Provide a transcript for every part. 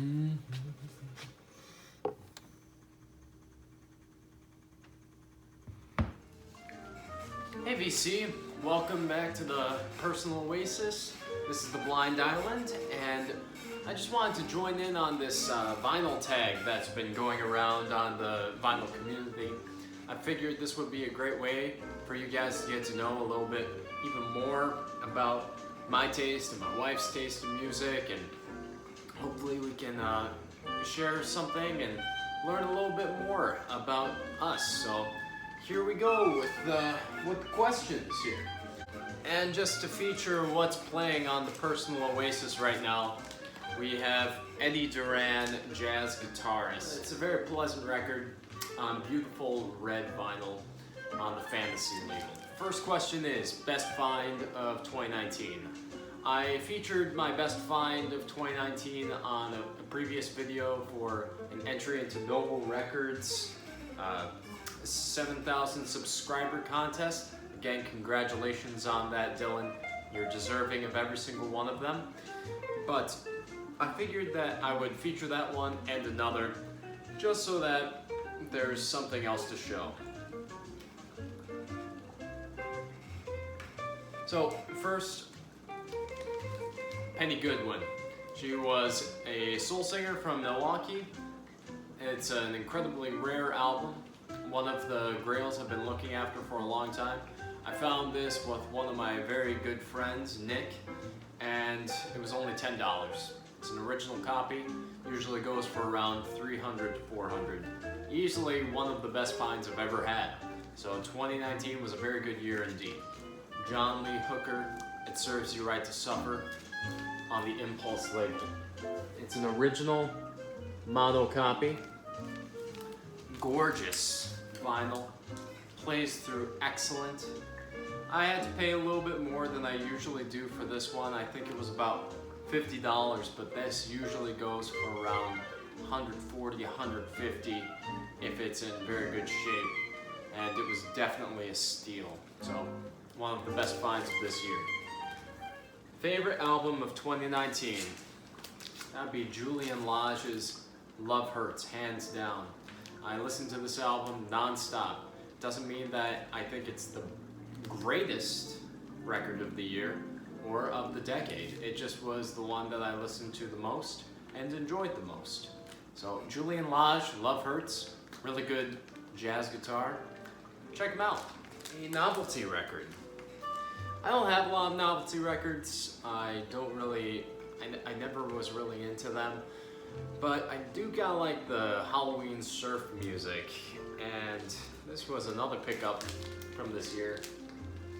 Hey VC, welcome back to the Personal Oasis. This is the Blind Island, and I just wanted to join in on this vinyl tag that's been going around on the vinyl community. I figured this would be a great way for you guys to get to know a little bit even more about my taste and my wife's taste in music, and hopefully we can share something and learn a little bit more about us. So here we go with the questions here. And just to feature what's playing on the Personal Oasis right now, we have Eddie Duran, jazz guitarist. It's a very pleasant record on beautiful red vinyl on the Fantasy label. First question is, best find of 2019. I featured my best find of 2019 on a previous video for an entry into Noble Records 7,000 subscriber contest. Again, congratulations on that, Dylan. You're deserving of every single one of them. But I figured that I would feature that one and another just so that there's something else to show. So first, Penny Goodwin. She was a soul singer from Milwaukee. It's an incredibly rare album, one of the grails I've been looking after for a long time. I found this with one of my very good friends, Nick, and it was only $10. It's an original copy, usually goes for around $300 to $400. Easily one of the best finds I've ever had. So 2019 was a very good year indeed. John Lee Hooker, It Serves You Right to Suffer, on the Impulse label. It's an original mono copy. Gorgeous vinyl, plays through excellent. I had to pay a little bit more than I usually do for this one. I think it was about $50, but this usually goes for around $140, $150 if it's in very good shape. And it was definitely a steal. So one of the best finds of this year. Favorite album of 2019? That'd be Julian Lage's Love Hurts, hands down. I listened to this album non-stop. Doesn't mean that I think it's the greatest record of the year or of the decade. It just was the one that I listened to the most and enjoyed the most. So Julian Lage, Love Hurts, really good jazz guitar. Check them out. A novelty record. I don't have a lot of novelty records. I never was really into them. But I do got like the Halloween surf music, and this was another pickup from this year.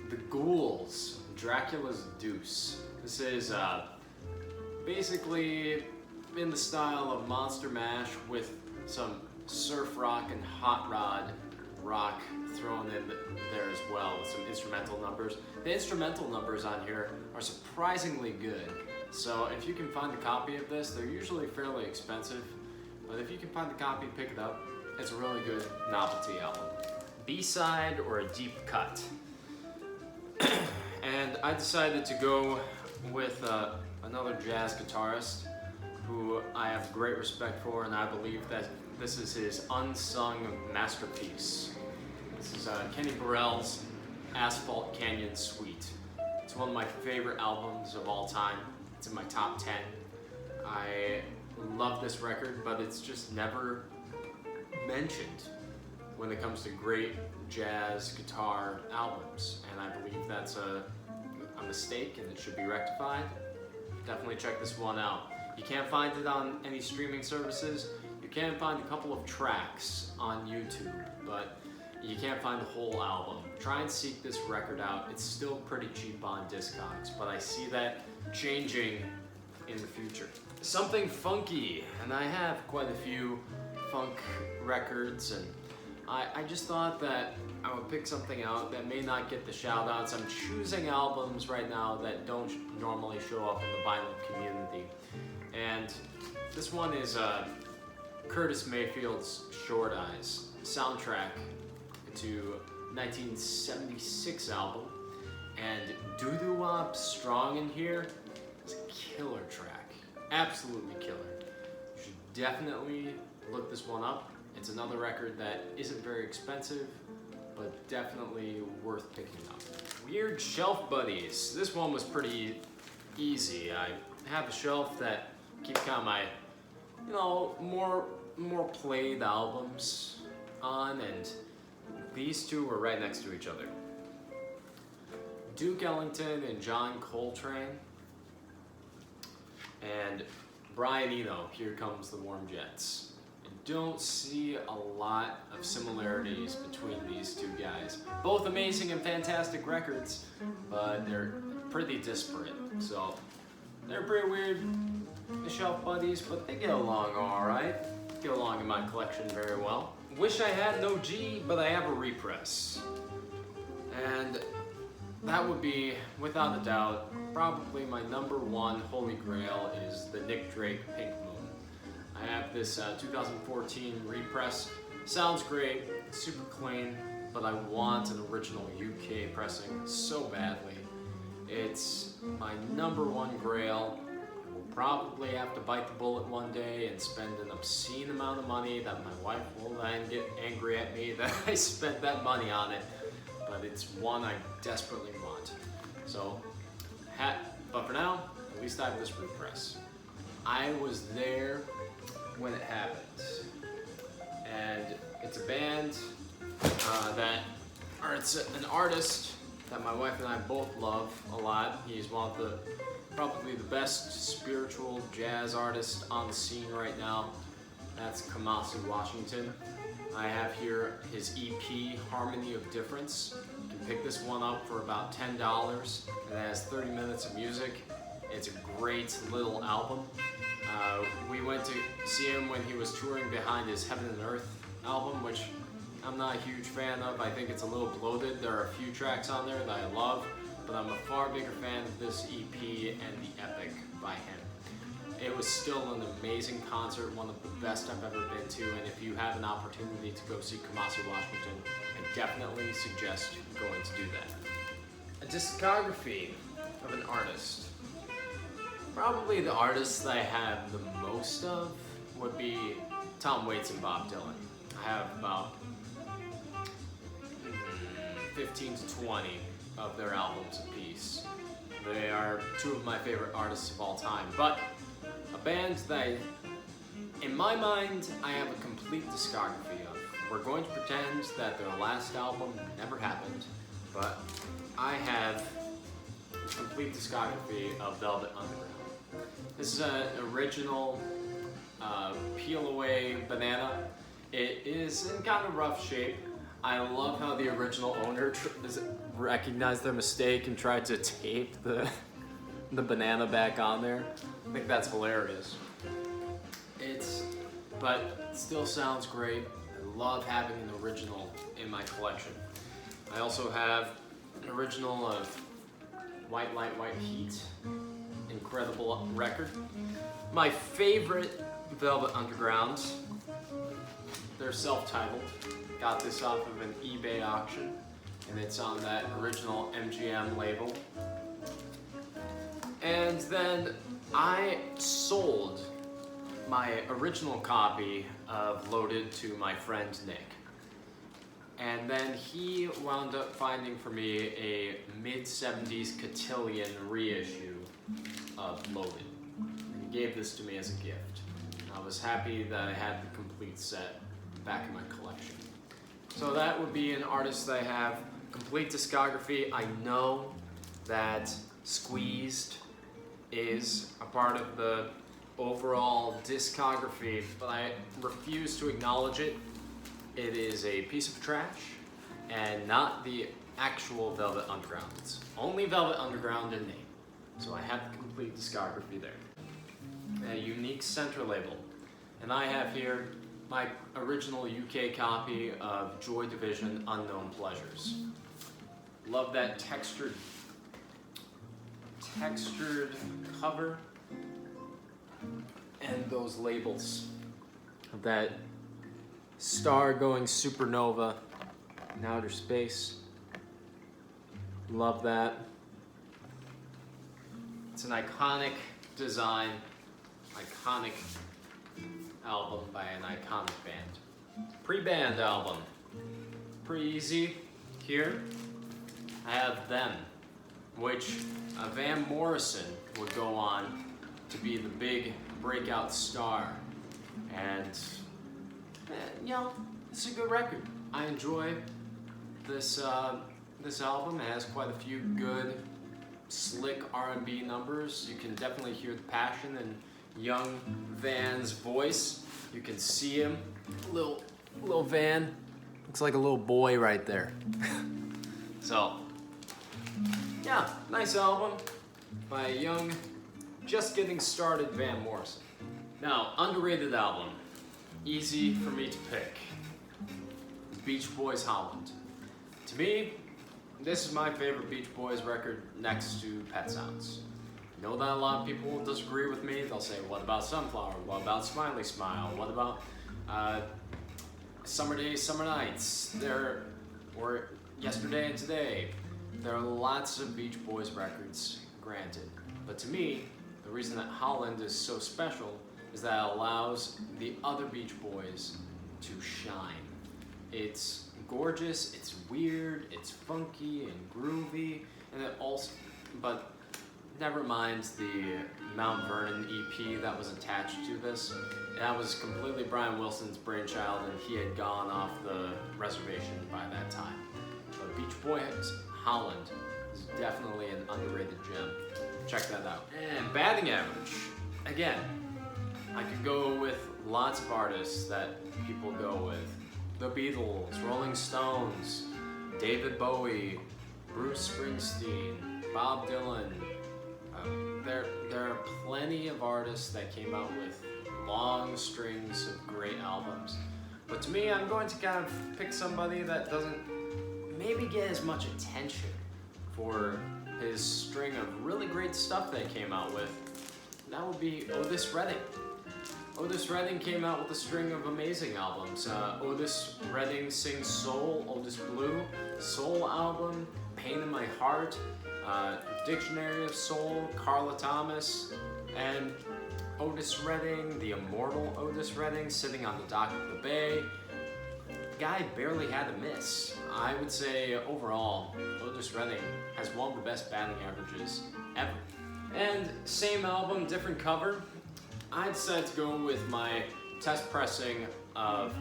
The Ghouls, Dracula's Deuce. This is basically in the style of Monster Mash with some surf rock and hot rod rock thrown in there as well with some instrumental numbers. The instrumental numbers on here are surprisingly good. So if you can find a copy of this, they're usually fairly expensive, but if you can find the copy, pick it up. It's a really good novelty album. B-side or a deep cut. And I decided to go with another jazz guitarist who I have great respect for, and I believe that this is his unsung masterpiece. This is Kenny Burrell's Asphalt Canyon Suite. It's one of my favorite albums of all time. It's in my top 10. I love this record, but it's just never mentioned when it comes to great jazz guitar albums. And I believe that's a mistake and it should be rectified. Definitely check this one out. You can't find it on any streaming services. You can find a couple of tracks on YouTube, but you can't find the whole album. Try and seek this record out. It's still pretty cheap on Discogs, but I see that changing in the future. Something funky, and I have quite a few funk records, and I just thought that I would pick something out that may not get the shout outs. I'm choosing albums right now that don't normally show up in the vinyl community. And this one is Curtis Mayfield's Short Eyes, soundtrack to 1976 album. And Doo-Doo Wop Strong in here is a killer track. Absolutely killer. definitely look this one up. It's another record that isn't very expensive, but definitely worth picking up. Weird Shelf Buddies. This one was pretty easy. I have a shelf that keeps kind of my, more played albums on, and these two were right next to each other. Duke Ellington and John Coltrane, and Brian Eno, Here Comes the Warm Jets. I don't see a lot of similarities between these two guys. Both amazing and fantastic records, but they're pretty disparate. So they're pretty weird, the Shelf Buddies, but they get along all right. Get along in my collection very well. Wish I had an OG, but I have a repress. And that would be, without a doubt, probably my #1 holy grail is the Nick Drake Pink Moon. I have this 2014 repress. Sounds great, super clean, but I want an original UK pressing so badly. It's my #1 grail. I will probably have to bite the bullet one day and spend an obscene amount of money that my wife will then get angry at me that I spent that money on it. But it's one I desperately want. So, but for now, at least I have this repress. I was there when it happened, and it's a band it's an artist that my wife and I both love a lot. He's one of probably the best spiritual jazz artists on the scene right now. That's Kamasi Washington. I have here his EP, Harmony of Difference. You can pick this one up for about $10. It has 30 minutes of music. It's a great little album. We went to see him when he was touring behind his Heaven and Earth album, which I'm not a huge fan of. I think it's a little bloated. There are a few tracks on there that I love, but I'm a far bigger fan of this EP and the Epic by him. It was still an amazing concert, one of the best I've ever been to, and if you have an opportunity to go see Kamasi Washington, I definitely suggest going to do that. A discography of an artist. Probably the artists that I have the most of would be Tom Waits and Bob Dylan. I have about 15 to 20 of their albums apiece. They are two of my favorite artists of all time, but a band that, in my mind, I have a complete discography of. We're going to pretend that their last album never happened, but I have a complete discography of Velvet Underground. This is an original peel away banana. It is in kind of rough shape. I love how the original owner recognized their mistake and tried to tape the banana back on there. I think that's hilarious. But it still sounds great. I love having an original in my collection. I also have an original of White Light, White Heat. Incredible record. My favorite Velvet Underground, they're self-titled. Got this off of an eBay auction, and it's on that original MGM label. And then I sold my original copy of Loaded to my friend Nick. And then he wound up finding for me a mid-70s cotillion reissue of Loaded. And he gave this to me as a gift. I was happy that I had the complete set back in my collection. So that would be an artist that I have complete discography. I know that Squeezed is a part of the overall discography, but I refuse to acknowledge it. It is a piece of trash and not the actual Velvet Underground. It's only Velvet Underground in name. So I have the complete discography there. A unique center label. And I have here my original UK copy of Joy Division Unknown Pleasures. Love that textured cover and those labels. That star going supernova in outer space. Love that. It's an iconic design, iconic album by an iconic band. Pre-band album. Pretty easy. Here, I have Them, which Van Morrison would go on to be the big breakout star. And, you know, it's a good record. I enjoy this this album. It has quite a few good, slick R&B numbers. You can definitely hear the passion in young Van's voice. You can see him, little Van. Looks like a little boy right there. So, yeah, nice album by a young, just getting started Van Morrison. Now, underrated album, easy for me to pick. Beach Boys Holland. To me, this is my favorite Beach Boys record next to Pet Sounds. I know that a lot of people will disagree with me. They'll say, what about Sunflower? What about Smiley Smile? What about Summer Days, Summer Nights? Or Yesterday and Today. There are lots of Beach Boys records, granted. But to me, the reason that Holland is so special is that it allows the other Beach Boys to shine. It's gorgeous, it's weird, it's funky and groovy, and it also, but never mind the Mount Vernon EP that was attached to this. That was completely Brian Wilson's brainchild, and he had gone off the reservation by that time. But Beach Boys Holland is definitely an underrated gem. Check that out. And batting average, again, I could go with lots of artists that people go with. The Beatles, Rolling Stones, David Bowie, Bruce Springsteen, Bob Dylan. There are plenty of artists that came out with long strings of great albums. But to me, I'm going to kind of pick somebody that doesn't maybe get as much attention for his string of really great stuff that he came out with. That would be Otis Redding. Otis Redding came out with a string of amazing albums. Otis Redding Sings Soul, Otis Blue, Soul album, Pain in My Heart, Dictionary of Soul, Carla Thomas, and Otis Redding, the immortal Otis Redding, Sitting on the Dock of the Bay. Guy barely had a miss. I would say overall, Otis Redding has one of the best batting averages ever. And same album, different cover. I decided to go with my test pressing of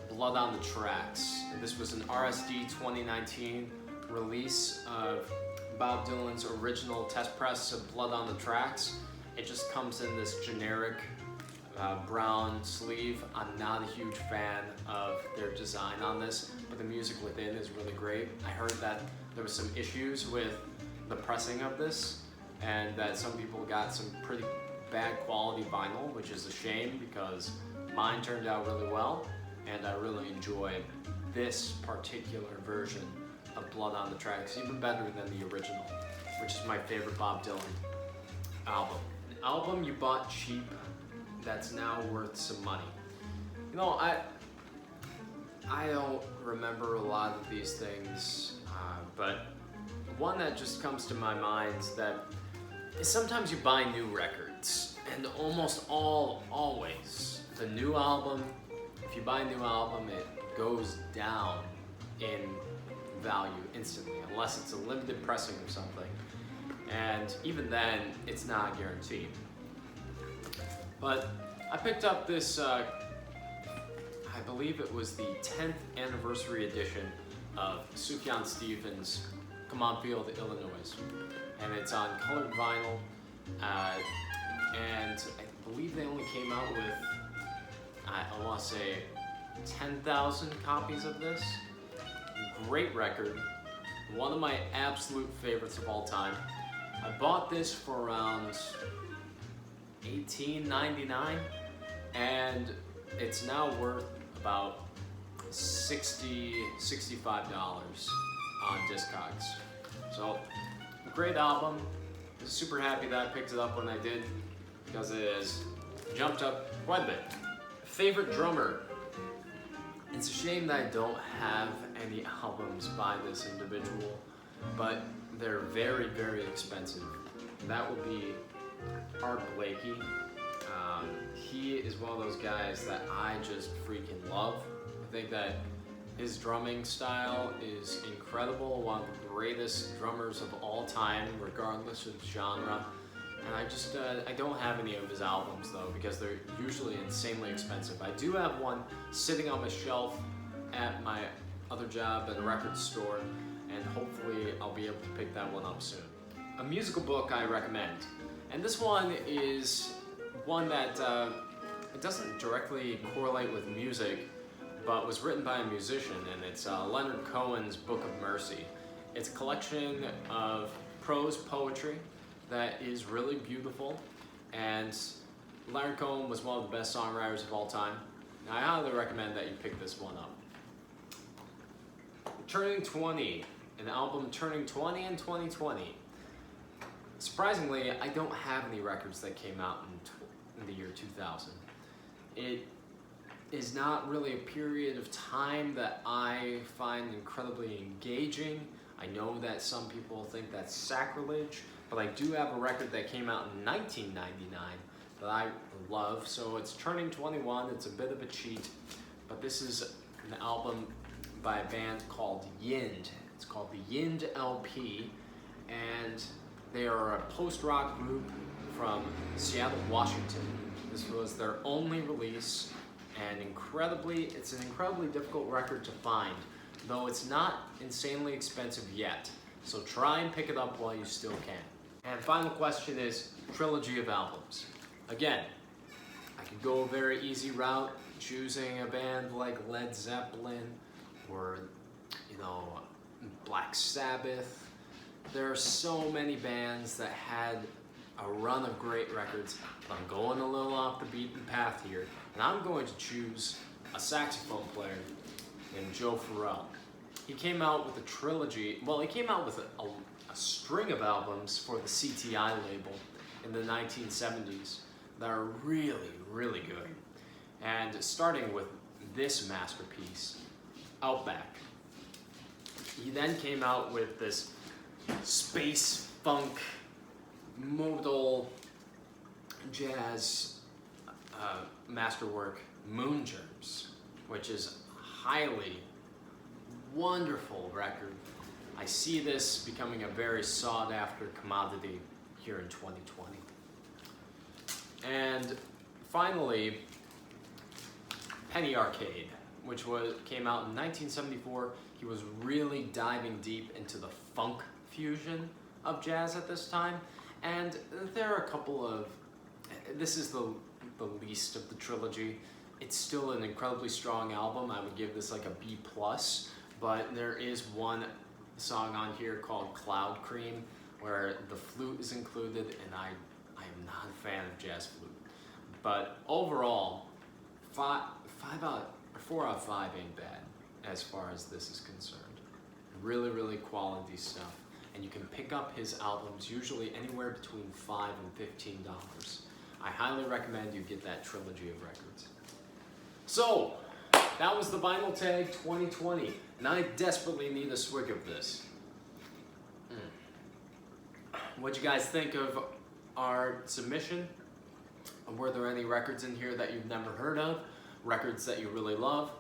Blood on the Tracks. This was an RSD 2019 release of Bob Dylan's original test press of Blood on the Tracks. It just comes in this generic brown sleeve. I'm not a huge fan of their design on this, but the music within is really great. I heard that there was some issues with the pressing of this, and that some people got some pretty bad quality vinyl, which is a shame because mine turned out really well, and I really enjoy this particular version of Blood on the Tracks, even better than the original, which is my favorite Bob Dylan album. An album you bought cheap that's now worth some money. You know, I don't remember a lot of these things, but one that just comes to my mind that is sometimes you buy new records, and always, the new album, if you buy a new album, it goes down in value instantly, unless it's a limited pressing or something. And even then, it's not guaranteed. But I picked up this, I believe it was the 10th anniversary edition of Sufjan Stevens' Come On Feel the Illinois. And it's on colored vinyl, and I believe they only came out with, I want to say, 10,000 copies of this. Great record, one of my absolute favorites of all time. I bought this for around $18.99, and it's now worth about $65 on Discogs. So, great album. Super happy that I picked it up when I did, because it has jumped up quite a bit. Favorite drummer. It's a shame that I don't have any albums by this individual, but they're very, very expensive. That would be Art Blakey. He is one of those guys that I just freaking love. I think that his drumming style is incredible, one of the greatest drummers of all time, regardless of genre. And I don't have any of his albums though, because they're usually insanely expensive. I do have one sitting on my shelf at my other job at a record store, and hopefully I'll be able to pick that one up soon. A musical book I recommend, and this one is one that it doesn't directly correlate with music, but was written by a musician, and it's Leonard Cohen's Book of Mercy. It's a collection of prose poetry that is really beautiful, and Leonard Cohen was one of the best songwriters of all time. Now, I highly recommend that you pick this one up. Turning 20, an album turning 20 in 2020. Surprisingly, I don't have any records that came out in the year 2000. It is not really a period of time that I find incredibly engaging. I know that some people think that's sacrilege, but I do have a record that came out in 1999 that I love, so it's turning 21. It's a bit of a cheat, but this is an album by a band called Yind. It's called the Yind LP, and they are a post-rock group from Seattle, Washington. This was their only release, and it's an incredibly difficult record to find, though it's not insanely expensive yet. So try and pick it up while you still can. And final question is trilogy of albums. Again, I could go a very easy route, choosing a band like Led Zeppelin or, Black Sabbath. There are so many bands that had a run of great records, but I'm going a little off the beaten path here, and I'm going to choose a saxophone player named Joe Farrell. He came out with a trilogy, he came out with a string of albums for the CTI label in the 1970s that are really, really good. And starting with this masterpiece, Outback. He then came out with this space funk modal jazz masterwork, Moongerms, which is a highly wonderful record. I see this becoming a very sought after commodity here in 2020. And finally, Penny Arcade, which came out in 1974. He was really diving deep into the funk fusion of jazz at this time. And there are a couple of, this is the least of the trilogy. It's still an incredibly strong album. I would give this like a B+, but there is one song on here called Cloud Cream where the flute is included, and I am not a fan of jazz flute. But overall, 4 out of 5 ain't bad as far as this is concerned. Really, really quality stuff. And you can pick up his albums usually anywhere between $5 and $15. I highly recommend you get that trilogy of records. So, that was the Vinyl Tag 2020, and I desperately need a swig of this. What'd you guys think of our submission? Were there any records in here that you've never heard of? Records that you really love?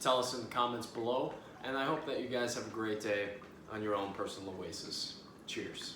Tell us in the comments below, and I hope that you guys have a great day on your own personal oasis. Cheers.